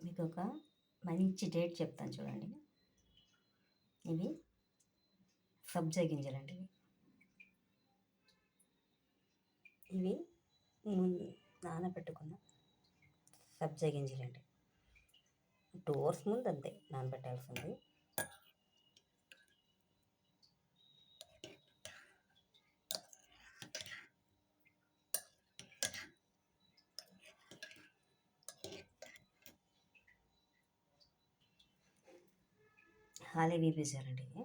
మీకు ఒక మంచి డేట్ చెప్తాను చూడండి. ఇవి సబ్జా గింజలండి. ఇవి నానబెట్టుకున్న సబ్జా గింజలండి. 2 అవర్స్ ముందు అంతే నానబెట్టాల్సింది. హాలీవి బీజాలండి ఇవి.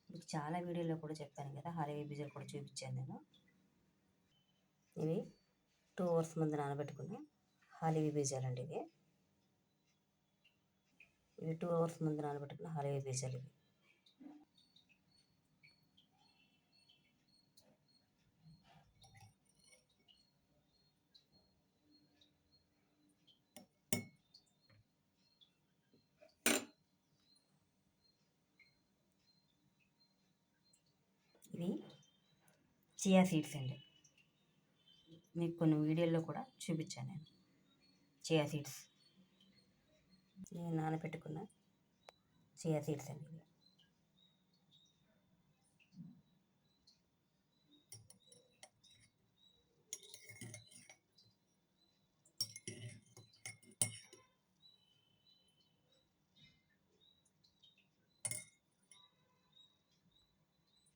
మీకు చాలా వీడియోలో కూడా చెప్పాను కదా, హాలీవి బీజాలు కూడా చూపించాను నేను. ఇవి 2 అవర్స్ ముందు నానబెట్టుకున్న హాలీవి బీజాలండి ఇవి. 2 అవర్స్ ముందు నానబెట్టుకున్న హాలీవి బీజాలు ఇవి. ఇవి చియా సీడ్స్ అండి. మీకు కొన్ని వీడియోల్లో కూడా చూపించాను నేను. చియా సీడ్స్, నేను నానబెట్టుకున్న చియా సీడ్స్ అండి ఇవి.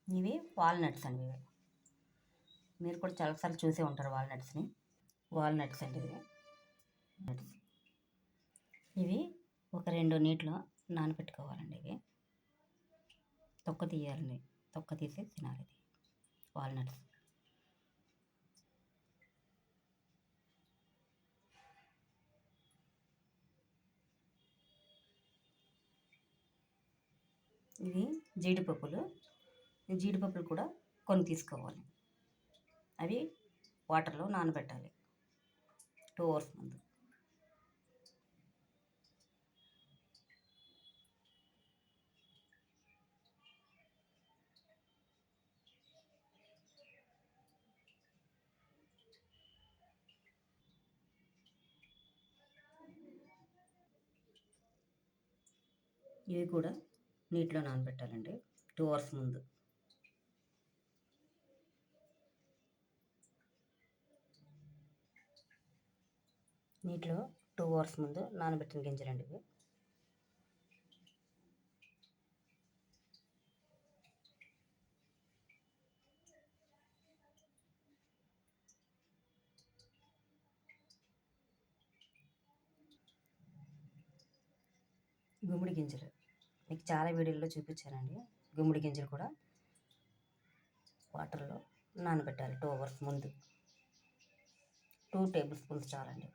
ఇవి వాల్నట్స్ అండి ఇవి. మీరు కూడా చాలాసార్లు చూసే ఉంటారు వాల్నట్స్ని. వాల్నట్స్ అండి ఇవి. ఇవి ఒక 2 నీటిలో నానబెట్టుకోవాలండి. ఇవి తొక్క తీయాలండి, తొక్క తీసి తినాలి. ఇది వాల్నట్స్. ఇవి జీడిపప్పులు. ఈ జీడిపప్పులు కూడా కొన్ని తీసుకోవాలి. అవి వాటర్లో నానబెట్టాలి 2 అవర్స్ ముందు. ఇవి కూడా నీటిలో నానబెట్టాలండి 2 అవర్స్ ముందు. నీటిలో 2 అవర్స్ ముందు నానబెట్టిన గింజలండి ఇవి. గుమ్మడి గింజలు మీకు చాలా వీడియోల్లో చూపించానండి. గుమ్మడి గింజలు కూడా వాటర్లో నానబెట్టాలి 2 అవర్స్ ముందు. 2 టేబుల్ స్పూన్స్ చాలండి.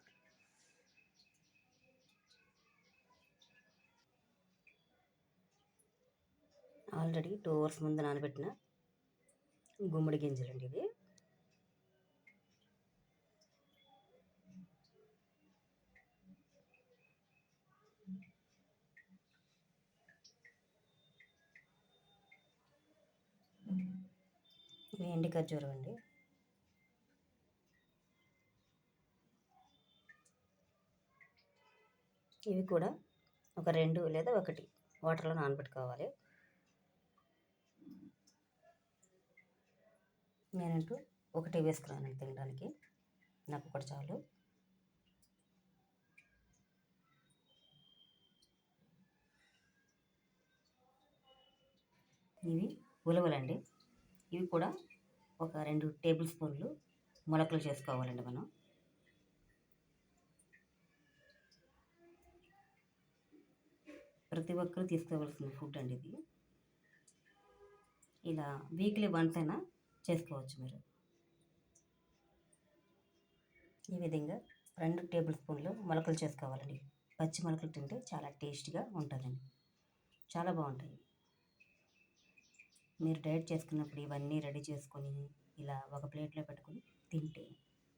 ఆల్రెడీ 2 అవర్స్ ముందు నానబెట్టిన గుమ్మడి గింజలండి ఇవి. ఇవి ఎండు ఖర్జూరం అండి. ఇవి కూడా ఒక 2 లేదా 1 వాటర్లో నానబెట్టుకోవాలి. నేనంటూ 1 వేసుకున్నాను తినడానికి, నాకు ఒకటి చాలు. ఇవి ఉలవలండి. ఇవి కూడా ఒక 2 టేబుల్ స్పూన్లు మొలకలు చేసుకోవాలండి మనం. ప్రతి ఒక్కరు తీసుకోవాల్సిన ఫుడ్ అండి ఇది. ఇలా వీక్లీ వన్స్ అయినా చేసుకోవచ్చు మీరు. ఈ విధంగా 2 టేబుల్ స్పూన్లు మొలకలు చేసుకోవాలండి. పచ్చి మొలకలు తింటే చాలా టేస్ట్గా ఉంటుందండి, చాలా బాగుంటాయి. మీరు డైట్ చేసుకున్నప్పుడు ఇవన్నీ రెడీ చేసుకొని ఇలా ఒక ప్లేట్లో పెట్టుకొని తింటే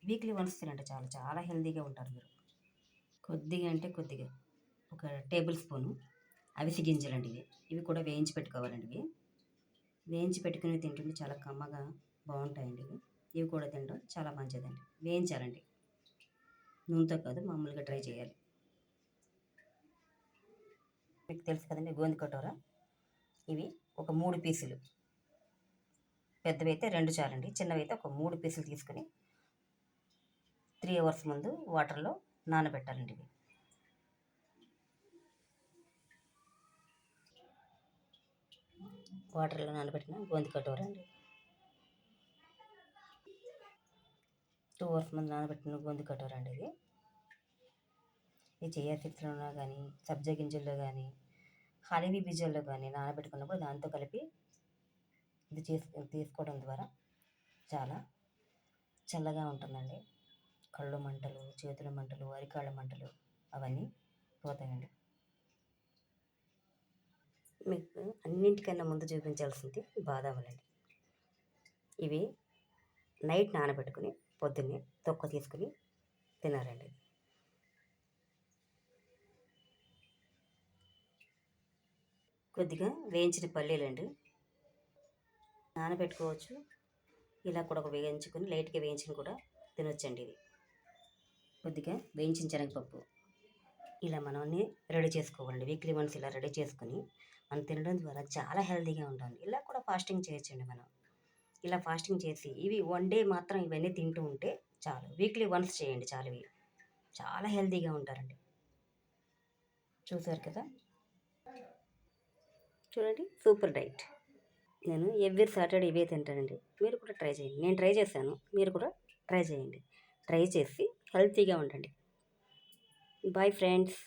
వీక్లీ వన్స్ తినండి, చాలా చాలా హెల్తీగా ఉంటారు మీరు. కొద్దిగా అంటే కొద్దిగా ఒక టేబుల్ స్పూను అవిసి గింజలండి ఇవి. ఇవి కూడా వేయించి పెట్టుకోవాలండి. ఇవి వేయించి పెట్టుకుని తింటుంటే చాలా కమ్మగా బాగుంటాయండి ఇవి. ఇవి కూడా తినడం చాలా మంచిదండి. వేయించాలండి. నూనెతో కాదు, మామూలుగా ట్రై చేయాలి. మీకు తెలుసు కదండి గోంది కటోరా. ఇవి ఒక 3 పీసులు, పెద్దవి అయితే 2 చాలండి, చిన్నవి అయితే ఒక 3 పీసులు తీసుకొని 3 అవర్స్ ముందు వాటర్లో నానబెట్టాలండి. ఇవి వాటర్లో నానబెట్టిన గోంది కటోరా అండి. 2 అవర్స్ ముందు నానబెట్టిన గోంది కటోరా అండి. ఇది చియా సీడ్స్లో కానీ, సబ్జా గింజల్లో కానీ, హనీబీ బీజాల్లో కానీ నానబెట్టుకున్నప్పుడు దాంతో కలిపి ఇది తీసుకోవడం ద్వారా చాలా చల్లగా ఉంటుందండి. కళ్ళు మంటలు, చేతుల మంటలు, అరికాళ్ళ మంటలు అవన్నీ పోతాయండి. మీకు అన్నింటికన్నా ముందు చూపించాల్సింది బాదాములండి. ఇవి నైట్ నానబెట్టుకుని పొద్దున్నే తొక్క తీసుకుని తినాలండి. కొద్దిగా వేయించిన పల్లీలండి నానబెట్టుకోవచ్చు. ఇలా కూడా ఒక వేయించుకొని లైట్గా వేయించుకుని కూడా తినొచ్చండి. ఇది కొద్దిగా వేయించిన శనగపప్పు ఇలా మనం అన్నీ రెడీ చేసుకోవాలండి. వీక్లీ వన్స్ ఇలా రెడీ చేసుకొని మనం తినడం ద్వారా చాలా హెల్తీగా ఉంటుంది. ఇలా కూడా ఫాస్టింగ్ చేయొచ్చండి మనం. ఇలా ఫాస్టింగ్ చేసి ఇవి 1 డే మాత్రం ఇవన్నీ తింటూ ఉంటే చాలు. వీక్లీ వన్స్ చేయండి చాలు. ఇవి చాలా హెల్తీగా ఉంటారండి. చూసారు కదా, చూడండి, సూపర్ డైట్. నేను ఎవ్రీ సాటర్డే ఇవే తింటానండి. మీరు కూడా ట్రై చేయండి. నేను ట్రై చేశాను, మీరు కూడా ట్రై చేయండి. ట్రై చేసి హెల్తీగా ఉండండి. Bye friends.